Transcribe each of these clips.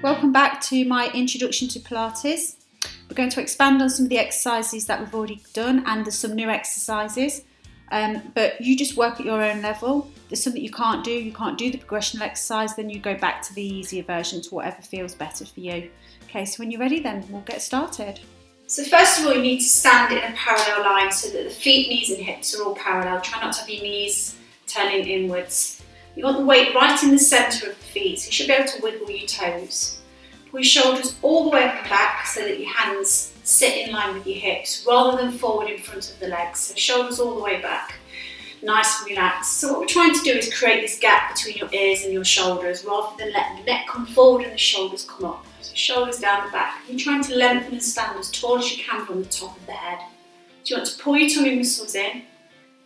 welcome back to my introduction to Pilates. We're going to expand on some of the exercises that we've already done, and there's some new exercises, but you just work at your own level. There's something you can't do the progressional exercise, then you go back to the easier version, to whatever feels better for you. Okay, so when you're ready then we'll get started. So first of all, you need to stand in a parallel line so that the feet, knees and hips are all parallel. Try not to have your knees turning inwards. You want the weight right in the centre of the feet, so you should be able to wiggle your toes. Pull your shoulders all the way up and back so that your hands sit in line with your hips rather than forward in front of the legs. So shoulders all the way back, nice and relaxed. So what we're trying to do is create this gap between your ears and your shoulders rather than letting the neck come forward and the shoulders come up. So shoulders down the back. You're trying to lengthen and stand as tall as you can from the top of the head. So you want to pull your tummy muscles in,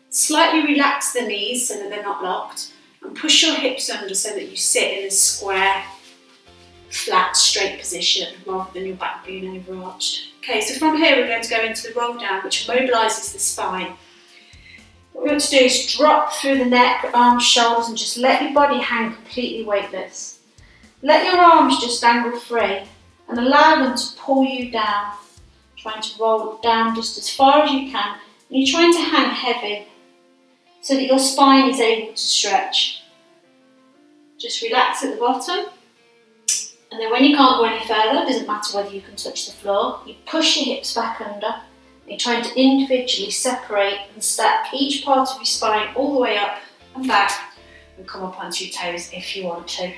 slightly relax the knees so that they're not locked, and push your hips under so that you sit in a square, flat, straight position rather than your back being overarched. Okay, so from here we're going to go into the roll down, which mobilises the spine. What we want to do is drop through the neck, arms, shoulders, and just let your body hang completely weightless. Let your arms just dangle free and allow them to pull you down, trying to roll down just as far as you can. And you're trying to hang heavy so that your spine is able to stretch. Just relax at the bottom. And then when you can't go any further, it doesn't matter whether you can touch the floor, you push your hips back under, and you're trying to individually separate and stack each part of your spine all the way up and back, and come up onto your toes if you want to.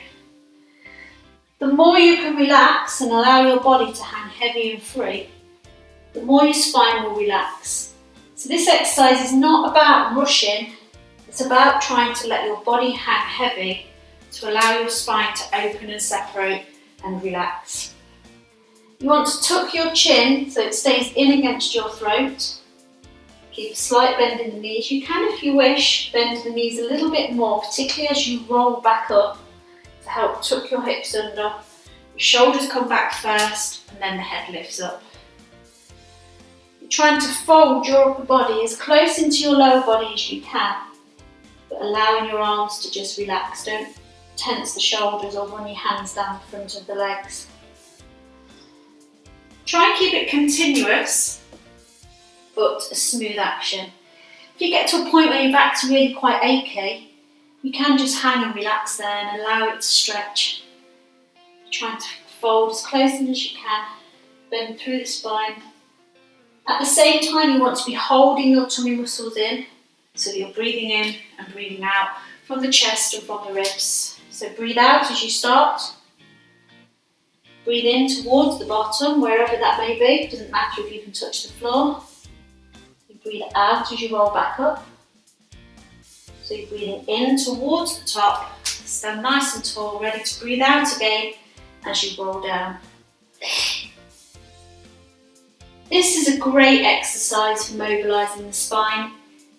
The more you can relax and allow your body to hang heavy and free, the more your spine will relax. So this exercise is not about rushing, it's about trying to let your body hang heavy to allow your spine to open and separate and relax. You want to tuck your chin so it stays in against your throat. Keep a slight bend in the knees. You can, if you wish, bend the knees a little bit more, particularly as you roll back up, to help tuck your hips under. Your shoulders come back first and then the head lifts up. You're trying to fold your upper body as close into your lower body as you can, but allowing your arms to just relax. Don't tense the shoulders or run your hands down the front of the legs. Try and keep it continuous, but a smooth action. If you get to a point where your back's really quite achy, you can just hang and relax there and allow it to stretch. Trying to fold as close in as you can, bend through the spine. At the same time, you want to be holding your tummy muscles in, so that you're breathing in and breathing out from the chest and from the ribs. So breathe out as you start. Breathe in towards the bottom, wherever that may be. It doesn't matter if you can touch the floor. You breathe out as you roll back up. So you're breathing in towards the top. Stand nice and tall, ready to breathe out again as you roll down. This is a great exercise for mobilising the spine.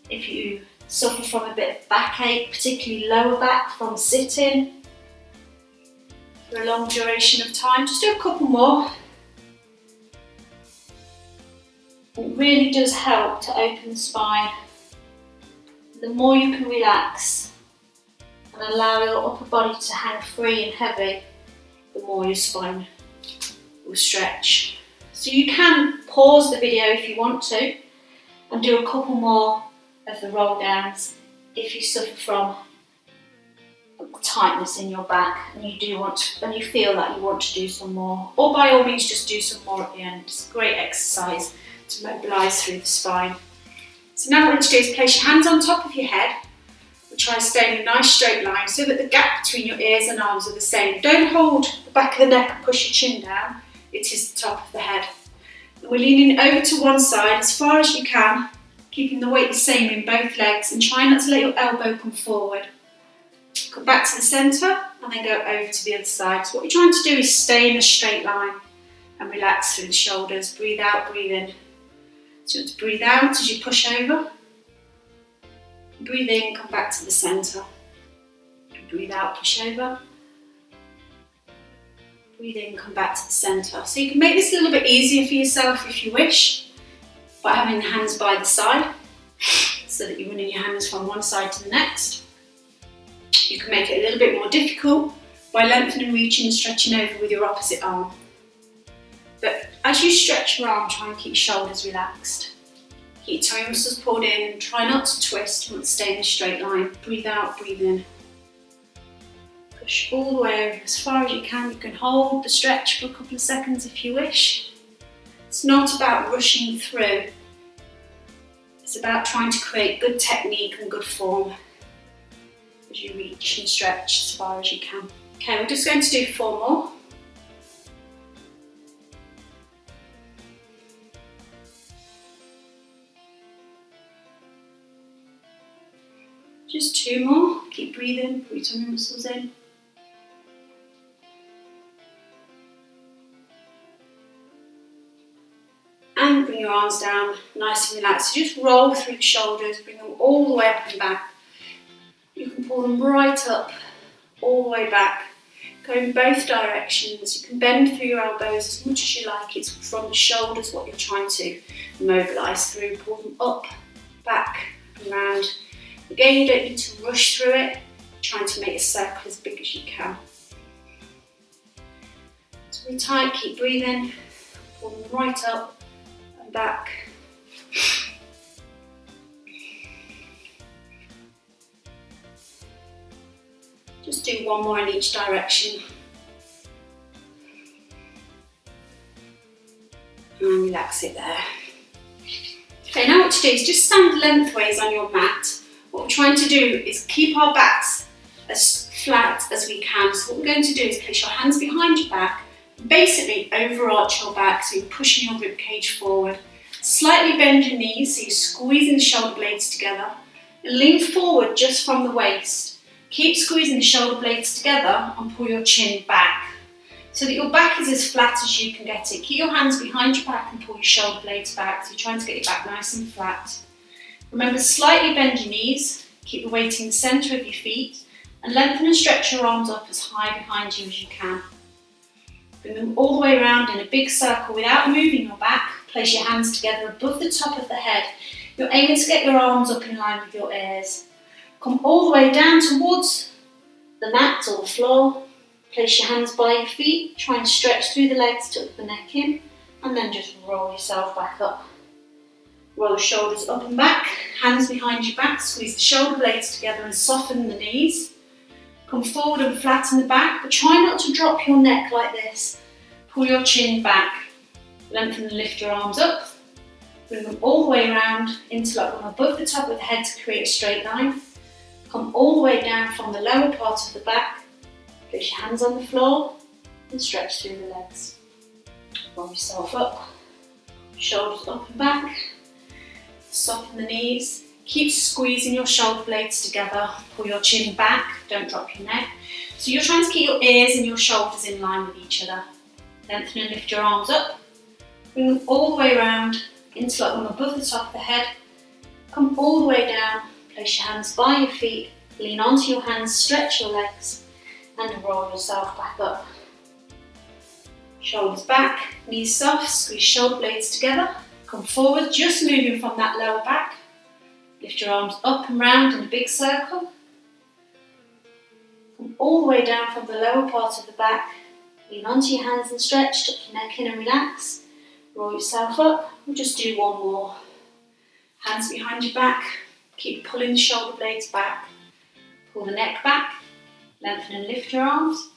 If you suffer from a bit of backache, particularly lower back from sitting for a long duration of time, just do a couple more. It really does help to open the spine. The more you can relax and allow your upper body to hang free and heavy, the more your spine will stretch. So you can pause the video if you want to and do a couple more of the roll downs if you suffer from tightness in your back and you feel that you want to do some more, or by all means just do some more at the end. It's a great exercise to mobilise through the spine. So now what we're going to do is place your hands on top of your head and try and stay in a nice straight line so that the gap between your ears and arms are the same. Don't hold the back of the neck and push your chin down, it is the top of the head. And we're leaning over to one side as far as you can, keeping the weight the same in both legs, and try not to let your elbow come forward. Come back to the centre and then go over to the other side. So what you're trying to do is stay in a straight line and relax through the shoulders. Breathe out, breathe in. So you want to breathe out as you push over. Breathe in, come back to the centre. Breathe out, push over. Breathe in, come back to the centre. So you can make this a little bit easier for yourself if you wish, by having the hands by the side, so that you're running your hands from one side to the next. You can make it a little bit more difficult by lengthening, reaching and stretching over with your opposite arm. But as you stretch your arm, try and keep your shoulders relaxed. Keep your toe muscles pulled in and try not to twist, you want to stay in a straight line. Breathe out, breathe in. Push all the way over as far as you can. You can hold the stretch for a couple of seconds if you wish. It's not about rushing through. It's about trying to create good technique and good form as you reach and stretch as far as you can. Okay, we're just going to do 4 more. Just 2 more. Keep breathing, pull your tummy muscles in. And bring your arms down, nice and relaxed. So just roll through the shoulders, bring them all the way up and back. You can pull them right up, all the way back. Go in both directions. You can bend through your elbows as much as you like. It's from the shoulders what you're trying to mobilise through. Pull them up, back and round. Again, you don't need to rush through it. Trying to make a circle as big as you can. So really tight, keep breathing. Pull them right up and back. Just do 1 more in each direction. And relax it there. Okay, now what to do is just stand lengthways on your mat. What we're trying to do is keep our backs as flat as we can. So what we're going to do is place your hands behind your back, basically overarch your back so you're pushing your rib cage forward. Slightly bend your knees so you're squeezing the shoulder blades together. And lean forward just from the waist. Keep squeezing the shoulder blades together and pull your chin back so that your back is as flat as you can get it. Keep your hands behind your back and pull your shoulder blades back so you're trying to get your back nice and flat. Remember, slightly bend your knees, keep the weight in the centre of your feet and lengthen and stretch your arms up as high behind you as you can. Bring them all the way around in a big circle without moving your back. Place your hands together above the top of the head. You're aiming to get your arms up in line with your ears. Come all the way down towards the mat or the floor. Place your hands by your feet. Try and stretch through the legs, tuck the neck in, and then just roll yourself back up. Roll the shoulders up and back, hands behind your back, squeeze the shoulder blades together and soften the knees. Come forward and flatten the back, but try not to drop your neck like this. Pull your chin back, lengthen and lift your arms up. Bring them all the way around, interlock them above the top of the head to create a straight line. Come all the way down from the lower part of the back. Place your hands on the floor and stretch through the legs. Roll yourself up, shoulders up and back. Soften the knees. Keep squeezing your shoulder blades together. Pull your chin back, don't drop your neck. So you're trying to keep your ears and your shoulders in line with each other. Lengthen and lift your arms up. Bring them all the way around, interlock them above the top of the head. Come all the way down. Place your hands by your feet, lean onto your hands, stretch your legs and roll yourself back up. Shoulders back, knees soft, squeeze shoulder blades together. Come forward, just moving from that lower back. Lift your arms up and round in a big circle. Come all the way down from the lower part of the back. Lean onto your hands and stretch, tuck your neck in and relax. Roll yourself up. We'll just do 1 more. Hands behind your back. Keep pulling the shoulder blades back. Pull the neck back. Lengthen and lift your arms.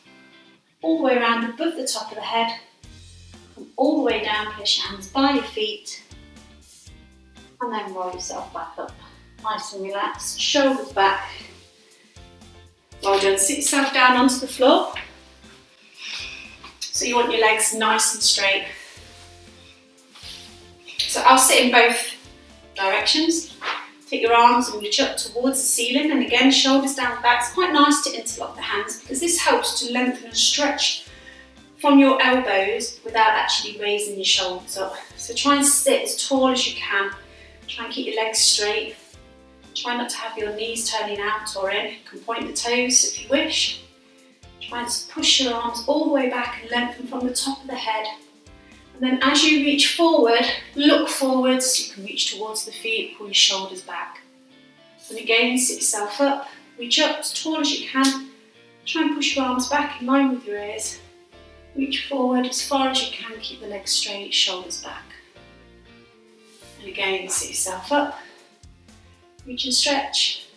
All the way around above the top of the head. Come all the way down, place your hands by your feet. And then roll yourself back up. Nice and relaxed. Shoulders back. Well done. Sit yourself down onto the floor. So you want your legs nice and straight. So I'll sit in both directions. Take your arms and reach up towards the ceiling, and again, shoulders down the back. It's quite nice to interlock the hands because this helps to lengthen and stretch from your elbows without actually raising your shoulders up. So try and sit as tall as you can. Try and keep your legs straight. Try not to have your knees turning out or in. You can point the toes if you wish. Try and push your arms all the way back and lengthen from the top of the head. And then as you reach forward, look forwards, you can reach towards the feet, pull your shoulders back. And again, sit yourself up, reach up as tall as you can, Try and push your arms back in line with your ears. Reach forward as far as you can, keep the legs straight, shoulders back. And again, sit yourself up. Reach and stretch.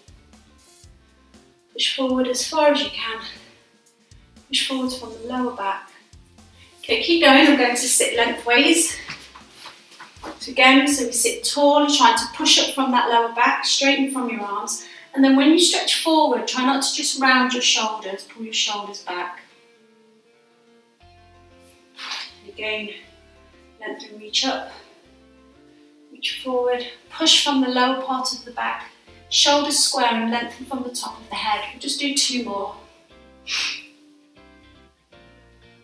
Push forward as far as you can. Push forward from the lower back. Okay, keep going. I'm going to sit lengthways. So again, so we sit tall, trying to push up from that lower back, straighten from your arms. And then when you stretch forward, try not to just round your shoulders, pull your shoulders back. And again, lengthen, reach up, reach forward, push from the lower part of the back, shoulders square and lengthen from the top of the head. We'll just do 2 more.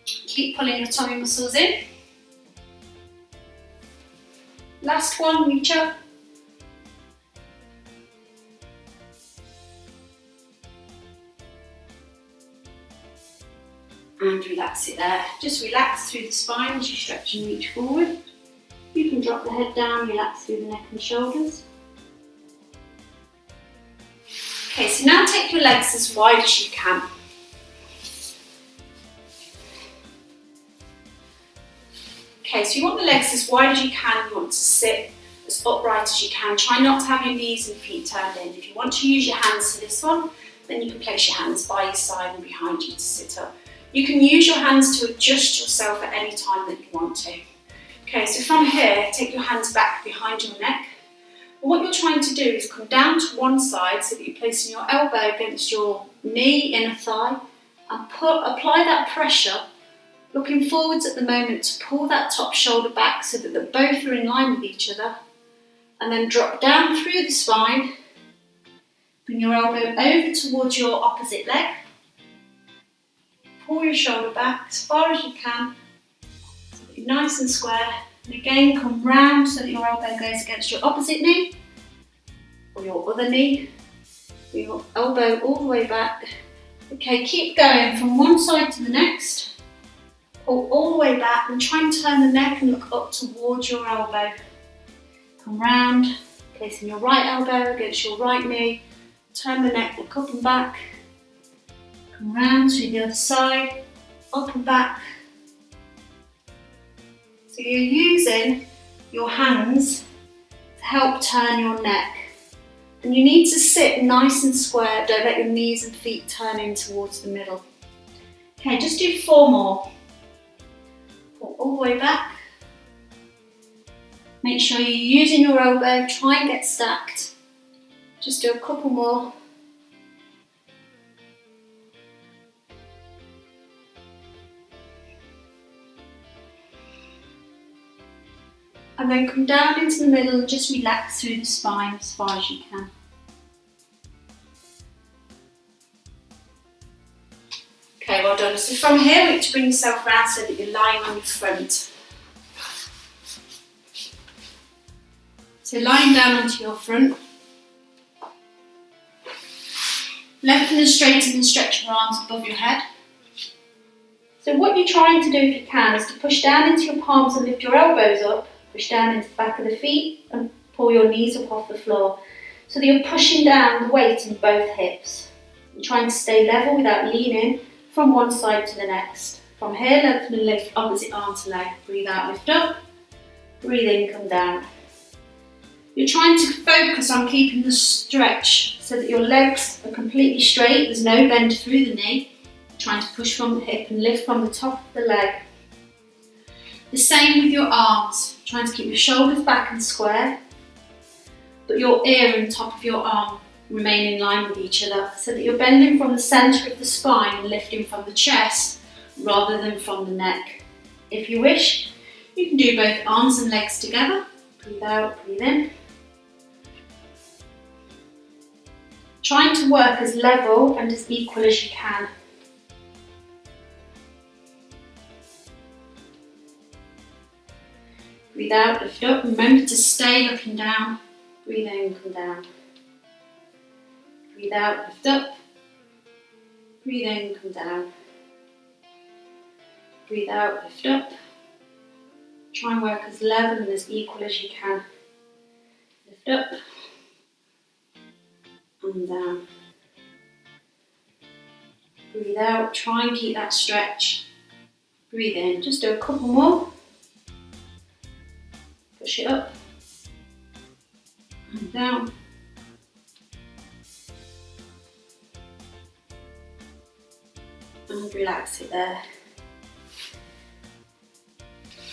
Keep pulling your tummy muscles in. Last one, reach up. And relax it there. Just relax through the spine as you stretch and reach forward. You can drop the head down, relax through the neck and shoulders. Okay, so now take your legs as wide as you can. Okay, so you want the legs as wide as you can. You want to sit as upright as you can. Try not to have your knees and feet turned in. If you want to use your hands for this one, then you can place your hands by your side and behind you to sit up. You can use your hands to adjust yourself at any time that you want to. Okay, so from here, take your hands back behind your neck. And what you're trying to do is come down to one side so that you're placing your elbow against your knee, inner thigh, and apply that pressure, looking forwards at the moment to pull that top shoulder back so that both are in line with each other. And then drop down through the spine, bring your elbow over towards your opposite leg. Pull your shoulder back as far as you can, so that you're nice and square. And again, come round so that your elbow goes against your opposite knee, or your other knee. Bring your elbow all the way back. Okay, keep going from one side to the next. Pull all the way back and try and turn the neck and look up towards your elbow. Come round, placing your right elbow against your right knee. Turn the neck, look up and back. Come round to the other side, up and back. So you're using your hands to help turn your neck. And you need to sit nice and square. Don't let your knees and feet turn in towards the middle. Okay, just do 4 more. Pull all the way back. Make sure you're using your elbow. Try and get stacked. Just do a couple more. And then come down into the middle and just relax through the spine as far as you can. Okay, well done. So from here, we need to bring yourself around so that you're lying on your front. So lying down onto your front. Lengthen and straighten and stretch your arms above your head. So what you're trying to do, if you can, is to push down into your palms and lift your elbows up. Push down into the back of the feet and pull your knees up off the floor so that you're pushing down the weight in both hips. You're trying to stay level without leaning from one side to the next. From here, lengthen and lift opposite arm to leg. Breathe out, lift up. Breathe in, come down. You're trying to focus on keeping the stretch so that your legs are completely straight. There's no bend through the knee. You're trying to push from the hip and lift from the top of the leg. The same with your arms, trying to keep your shoulders back and square, but your ear and top of your arm remain in line with each other, so that you're bending from the centre of the spine and lifting from the chest rather than from the neck. If you wish, you can do both arms and legs together. Breathe out, breathe in. Trying to work as level and as equal as you can. Breathe out, lift up. Remember to stay looking down. Breathe in, come down. Breathe out, lift up. Breathe in, come down. Breathe out, lift up. Try and work as level and as equal as you can. Lift up and down. Breathe out, try and keep that stretch. Breathe in, just do a couple more. Push it up and down. And relax it there.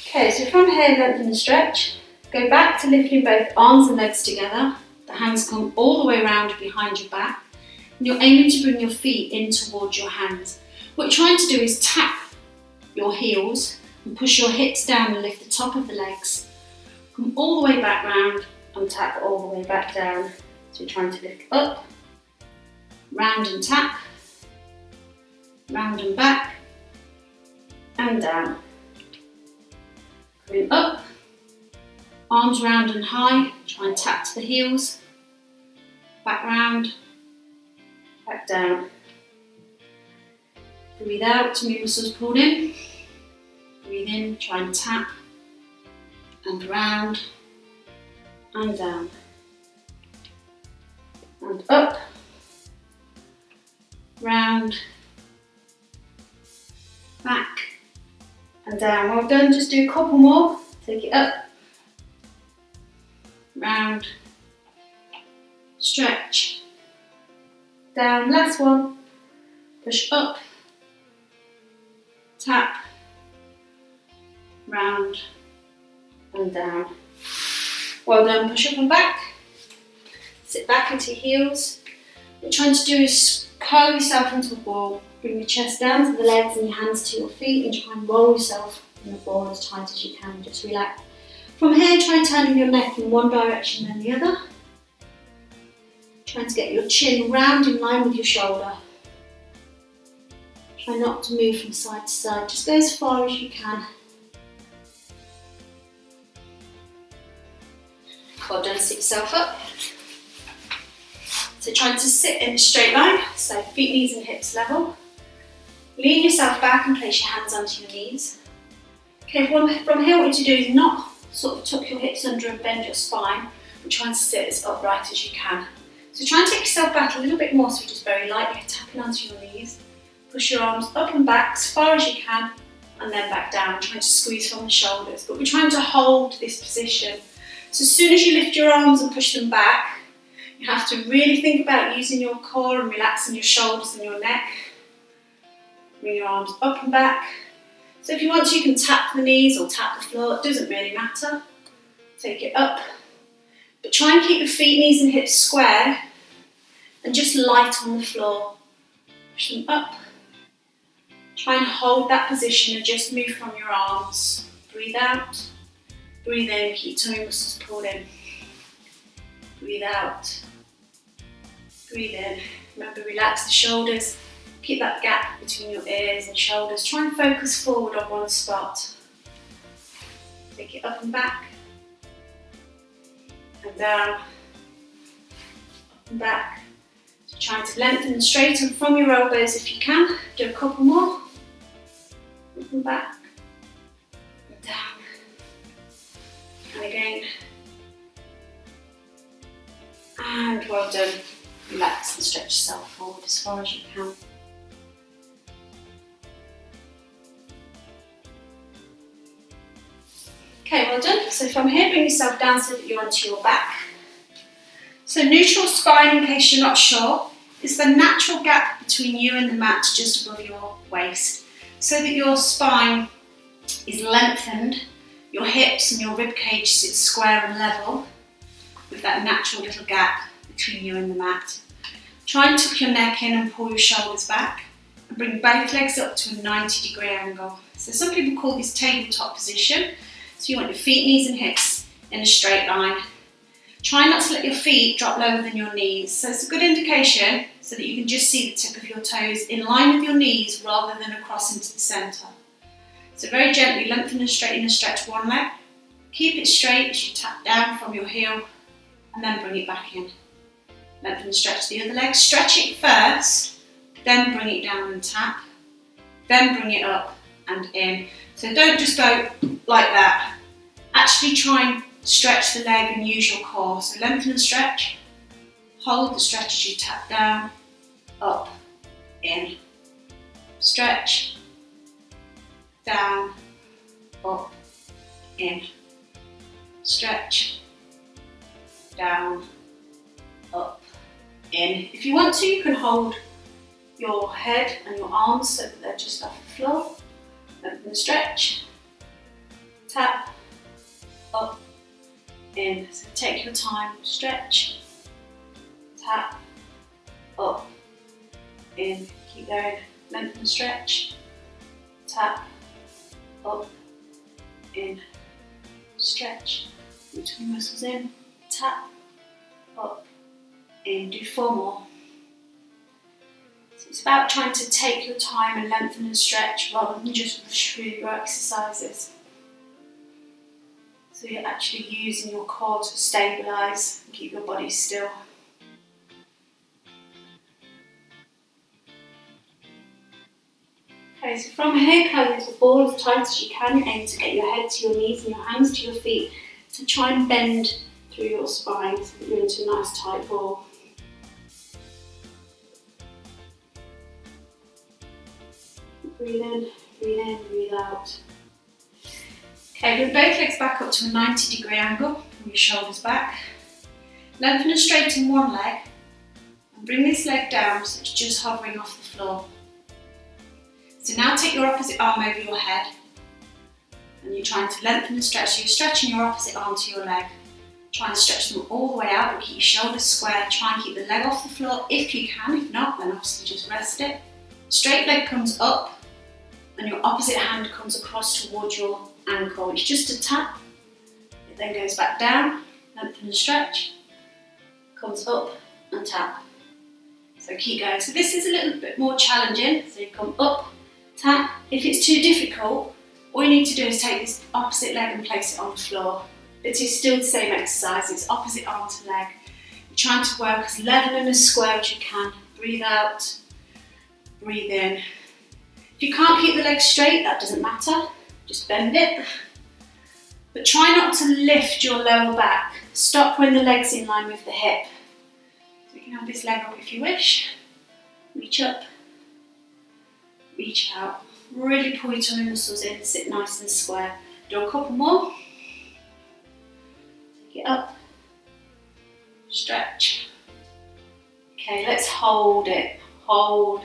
Okay, so from here, lengthen the stretch. Go back to lifting both arms and legs together. The hands come all the way around behind your back. And you're aiming to bring your feet in towards your hands. What you're trying to do is tap your heels and push your hips down and lift the top of the legs. Come all the way back round and tap all the way back down. So you're trying to lift up, round and tap, round and back, and down. Coming up, arms round and high, try and tap to the heels, back round, back down. Breathe out to move muscles pulled in. Breathe in, try and tap, and round, and down. And up, round, back, and down. Well done, just do a couple more. Take it up, round, stretch, down. Last one. Push up, tap, round, and down. Well done, push up and back. Sit back into your heels. What you're trying to do is curl yourself into the ball. Bring your chest down to the legs and your hands to your feet and try and roll yourself in the ball as tight as you can. Just relax. From here, try and turn your neck in one direction and the other. Trying to get your chin round in line with your shoulder. Try not to move from side to side. Just go as far as you can. Well done, sit yourself up. So trying to sit in a straight line, so feet, knees and hips level. Lean yourself back and place your hands onto your knees. Okay, from here what you do is not sort of tuck your hips under and bend your spine, but try and sit as upright as you can. So try and take yourself back a little bit more, so just very lightly tapping onto your knees. Push your arms up and back as far as you can, and then back down, trying to squeeze from the shoulders. But we're trying to hold this position. So as soon as you lift your arms and push them back, you have to really think about using your core and relaxing your shoulders and your neck. Bring your arms up and back. So if you want to, you can tap the knees or tap the floor, it doesn't really matter. Take it up. But try and keep the feet, knees and hips square and just light on the floor. Push them up. Try and hold that position and just move from your arms. Breathe out. Breathe in, keep tummy muscles pulled in. Breathe out. Breathe in. Remember, relax the shoulders. Keep that gap between your ears and shoulders. Try and focus forward on one spot. Take it up and back. And down. Up and back. So trying to lengthen and straighten from your elbows if you can. Do a couple more. Up and back. And down. And again. And well done. Relax and stretch yourself forward as far as you can. Okay, well done. So from here, bring yourself down so that you're onto your back. So neutral spine, in case you're not sure, is the natural gap between you and the mat just above your waist, so that your spine is lengthened, your hips and your rib cage sit square and level, with that natural little gap between you and the mat. Try and tuck your neck in and pull your shoulders back and bring both legs up to a 90-degree angle. So some people call this tabletop position. So you want your feet, knees and hips in a straight line. Try not to let your feet drop lower than your knees. So it's a good indication so that you can just see the tip of your toes in line with your knees rather than across into the centre. So very gently lengthen and straighten and stretch one leg. Keep it straight as you tap down from your heel and then bring it back in. Lengthen and stretch the other leg. Stretch it first, then bring it down and tap, then bring it up and in. So don't just go like that. Actually try and stretch the leg and use your core. So lengthen and stretch. Hold the stretch as you tap down, up, in. stretch, down, up, in, stretch, down, up, in. If you want to, you can hold your head and your arms so that they're just off the floor. Lengthen the stretch, tap, up, in. So take your time, stretch, tap, up, in. Keep going, lengthen the stretch, tap, up, in, stretch, between muscles in, tap, up, in. Do 4 more. So it's about trying to take your time and lengthen and stretch rather than just rush through your exercises. So you're actually using your core to stabilise and keep your body still. Okay, so from here, curl into the ball as tight as you can. Aim to get your head to your knees and your hands to your feet. So try and bend through your spine so that you're into a nice tight ball. Breathe in, breathe out. Okay, bring both legs back up to a 90-degree angle. Bring your shoulders back. Lengthen and straighten one leg. And bring this leg down so it's just hovering off the floor. So now take your opposite arm over your head. And you're trying to lengthen and stretch. So you're stretching your opposite arm to your leg. Try and stretch them all the way out, but keep your shoulders square. Try and keep the leg off the floor if you can. If not, then obviously just rest it. Straight leg comes up. And your opposite hand comes across towards your ankle. It's just a tap. It then goes back down, lengthen and stretch, comes up and tap. So keep going. So this is a little bit more challenging. So you come up, tap. If it's too difficult, all you need to do is take this opposite leg and place it on the floor. It is still the same exercise. It's opposite arm to leg. You're trying to work as level and as square as you can. Breathe out, breathe in. If you can't keep the legs straight, that doesn't matter, just bend it. But try not to lift your lower back. Stop when the leg's in line with the hip. So you can have this leg up if you wish. Reach up, reach out. Really pull your tummy muscles in, sit nice and square. Do a couple more. Take it up, stretch. Okay, let's hold it, hold.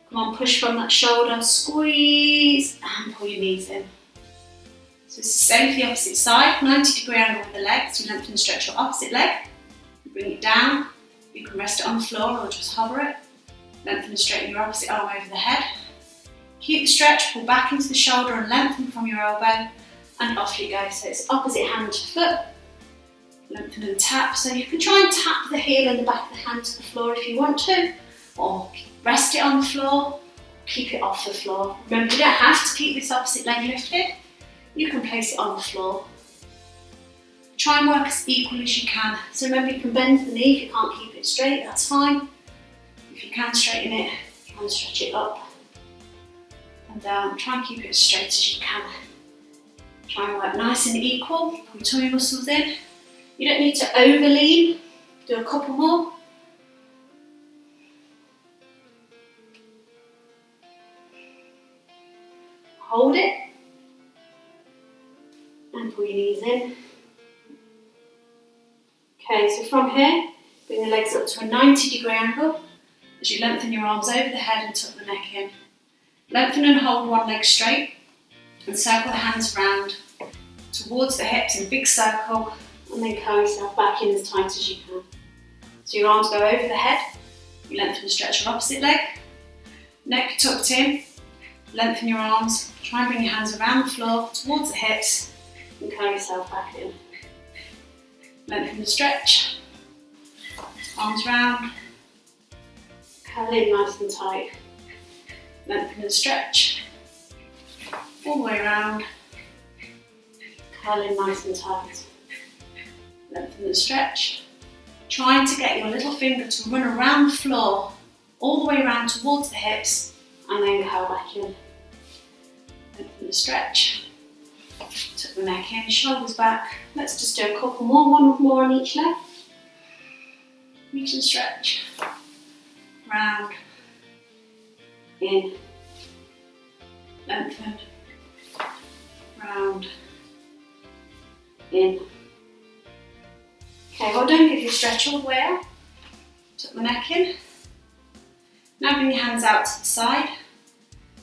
Come on, push from that shoulder, squeeze, and pull your knees in. So it's the same for the opposite side, 90-degree angle with the legs. You lengthen and stretch your opposite leg, bring it down. You can rest it on the floor or just hover it. Lengthen and straighten your opposite arm over the head. Keep the stretch, pull back into the shoulder and lengthen from your elbow, and off you go. So it's opposite hand to foot, lengthen and tap. So you can try and tap the heel and the back of the hand to the floor if you want to, or rest it on the floor, keep it off the floor. Remember, you don't have to keep this opposite leg lifted. You can place it on the floor. Try and work as equal as you can. So remember, you can bend the knee if you can't keep it straight, that's fine. If you can straighten it, try and stretch it up and down. Try and keep it as straight as you can. Try and work nice and equal. Pull your tummy muscles in. You don't need to overlean. Do a couple more. Hold it and pull your knees in. Okay, so from here, bring the legs up to a 90-degree angle as you lengthen your arms over the head and tuck the neck in. Lengthen and hold one leg straight and circle the hands round towards the hips in a big circle, and then curl yourself back in as tight as you can. So your arms go over the head, you lengthen and stretch your opposite leg, neck tucked in. Lengthen your arms, try and bring your hands around the floor towards the hips and curl yourself back in. Lengthen and stretch, arms round, curl in nice and tight. Lengthen and stretch, all the way around, curl in nice and tight. Lengthen and stretch, trying to get your little finger to run around the floor, all the way around towards the hips, and then curl back in. Lengthen the stretch, tuck the neck in, shoulders back. Let's just do a couple more, one more on each leg. Reach and stretch, round, in, lengthen, round, in. Okay, well done, give your stretch all the way out. Tuck the neck in. Now bring your hands out to the side.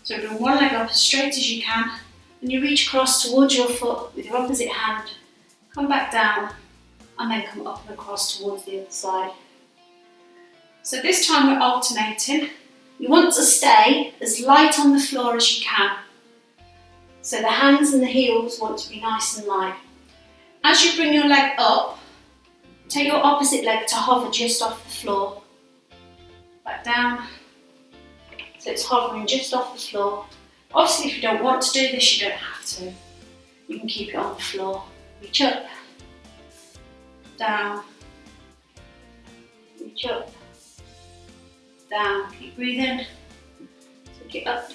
So bring one leg up as straight as you can, and you reach across towards your foot with your opposite hand. Come back down, and then come up and across towards the other side. So this time we're alternating. You want to stay as light on the floor as you can. So the hands and the heels want to be nice and light. As you bring your leg up, take your opposite leg to hover just off the floor. Back down. So it's hovering just off the floor. Obviously, if you don't want to do this, you don't have to. You can keep it on the floor. Reach up, down, reach up, down. Keep breathing. Take it up.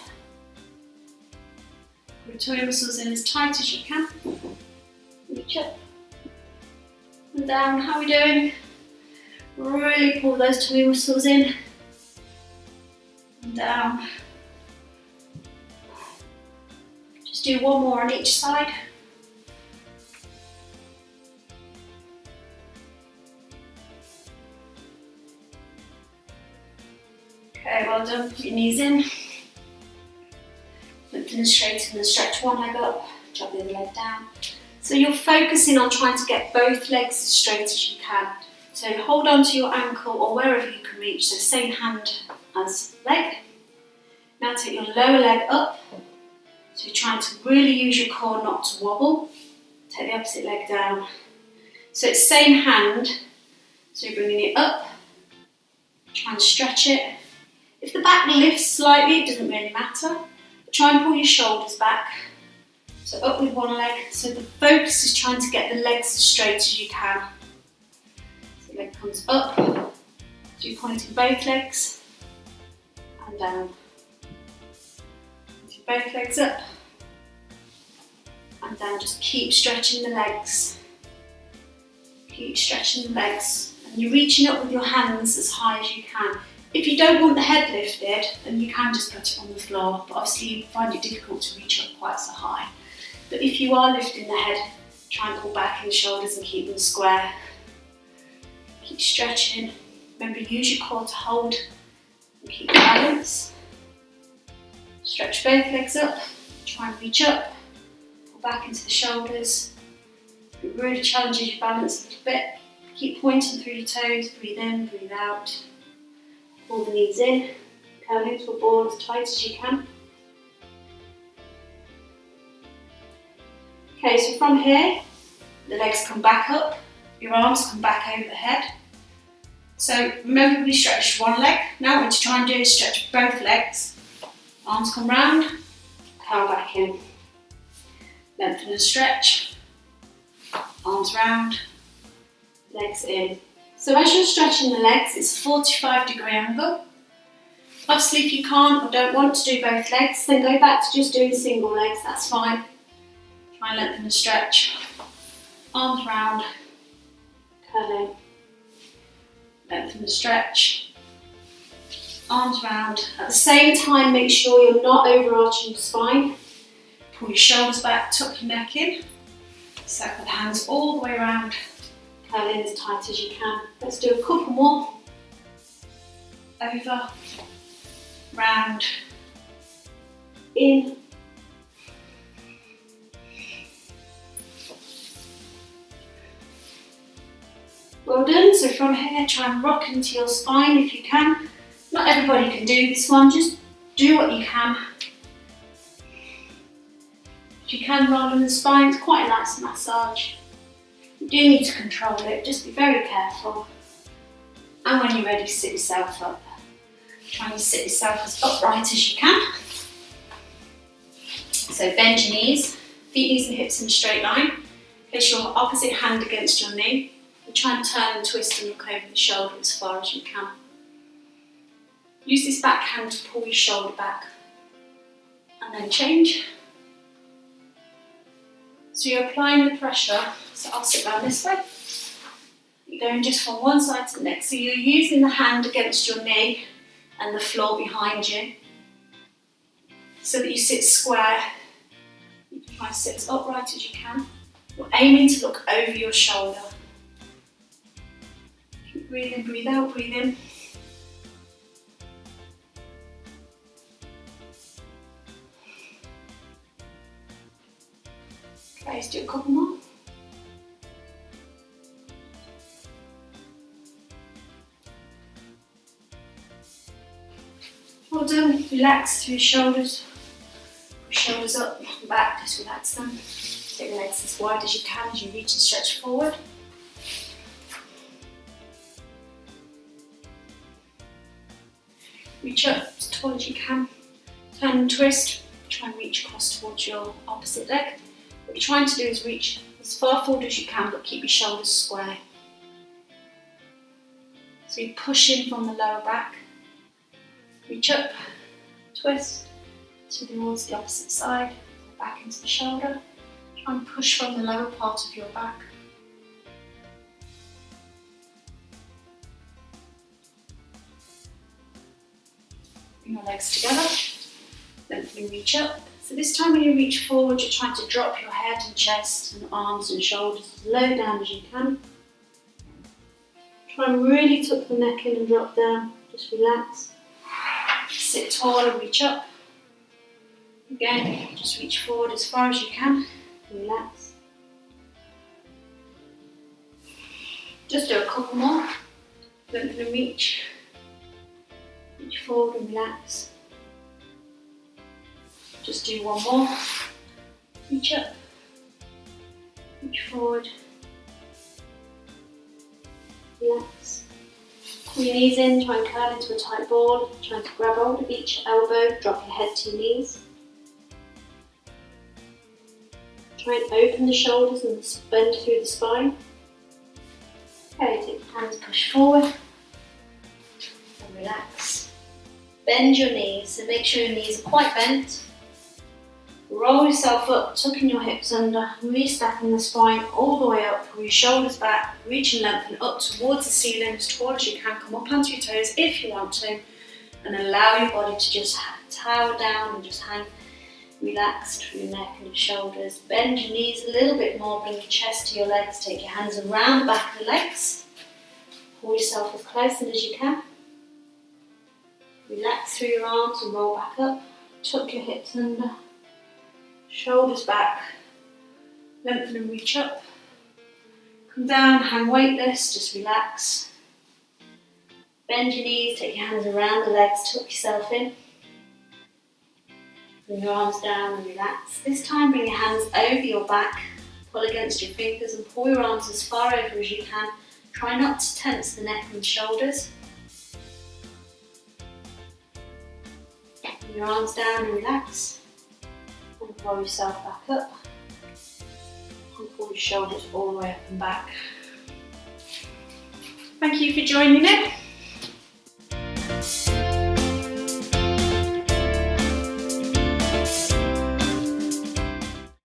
Pull your tummy muscles in as tight as you can. Reach up and down. How are we doing? Really pull those tummy muscles in and down. Just do one more on each side. Okay, well done. Put your knees in. Lengthen and straighten and stretch one leg up, drop the other leg down. So you're focusing on trying to get both legs as straight as you can. So hold on to your ankle or wherever you can reach, so same hand as leg. Now take your lower leg up. So you're trying to really use your core not to wobble. Take the opposite leg down. So it's same hand, so you're bringing it up, try and stretch it. If the back lifts slightly, it doesn't really matter. But try and pull your shoulders back. So up with one leg. So the focus is trying to get the legs as straight as you can. So the leg comes up. So you're pointing both legs and down. Pointing both legs up and down. Just keep stretching the legs. Keep stretching the legs. And you're reaching up with your hands as high as you can. If you don't want the head lifted, then you can just put it on the floor, but obviously you find it difficult to reach up quite so high. But if you are lifting the head, try and pull back in the shoulders and keep them square. Keep stretching. Remember, use your core to hold and keep balance. Stretch both legs up, try and reach up, pull back into the shoulders. It really challenges your balance a little bit. Keep pointing through your toes, breathe in, breathe out. Pull the knees in, curl into a ball as tight as you can. Okay, so from here, the legs come back up, your arms come back over the head. So remember we stretched one leg, now what to try and do is stretch both legs. Arms come round, curl back in. Lengthen and stretch, arms round, legs in. So as you're stretching the legs, it's a 45-degree angle. Obviously, if you can't or don't want to do both legs, then go back to just doing single legs, that's fine. Try and lengthen and stretch. Arms round, curl in. Lengthen and stretch. Arms round. At the same time, make sure you're not overarching your spine. Pull your shoulders back, tuck your neck in. Circle the hands all the way around. Curl in as tight as you can. Let's do a couple more. Over, round, in. Well done. So from here, try and rock into your spine if you can. Not everybody can do this one, just do what you can. If you can roll on the spine, it's quite a nice massage. You do need to control it, just be very careful. And when you're ready, sit yourself up. Try and sit yourself as upright as you can. So bend your knees, feet, knees and hips in a straight line. Place your opposite hand against your knee and try and turn and twist and look over the shoulder as far as you can. Use this back hand to pull your shoulder back and then change. So you're applying the pressure, so I'll sit down this way. You're going just from one side to the next, so you're using the hand against your knee and the floor behind you. so that you sit square. You can try and sit as upright as you can. You're aiming to look over your shoulder. Keep breathing, breathe out, breathe in. Okay, let's do a couple more. Well done. Relax through your shoulders. Shoulders up and back, just relax them. Take your legs as wide as you can as you reach and stretch forward. Reach up as tall as you can. Turn and twist. Try and reach across towards your opposite leg. What you're trying to do is reach as far forward as you can, but keep your shoulders square. So you push in from the lower back. Reach up, twist towards the opposite side, back into the shoulder. Try and push from the lower part of your back. Bring your legs together, then you reach up. So this time when you reach forward, you're trying to drop your head and chest and arms and shoulders as low down as you can. Try and really tuck the neck in and drop down, just relax. Sit tall and reach up. Again, just reach forward as far as you can. Relax. Just do a couple more. Lengthen and reach. Reach forward and relax. Just do one more. Reach up. Reach forward. Relax. Pull your knees in, try and curl into a tight ball. Trying to grab hold of each elbow, drop your head to your knees. Try and open the shoulders and bend through the spine. Okay, take your hands, push forward and relax. Bend your knees, so make sure your knees are quite bent. Roll yourself up, tucking your hips under, restacking the spine all the way up, pull your shoulders back, reach and lengthen up towards the ceiling as tall as you can. Come up onto your toes if you want to, and allow your body to just tower down and just hang relaxed through your neck and your shoulders. Bend your knees a little bit more, bring your chest to your legs, take your hands around the back of the legs, pull yourself as close in as you can. Relax through your arms and roll back up, tuck your hips under. Shoulders back, lengthen and reach up. Come down, hang weightless, just relax. Bend your knees, take your hands around the legs, tuck yourself in. Bring your arms down and relax. This time bring your hands over your back, pull against your fingers and pull your arms as far over as you can. Try not to tense the neck and shoulders. Bring your arms down and relax. And roll yourself back up and pull your shoulders all the way up and back. Thank you for joining in.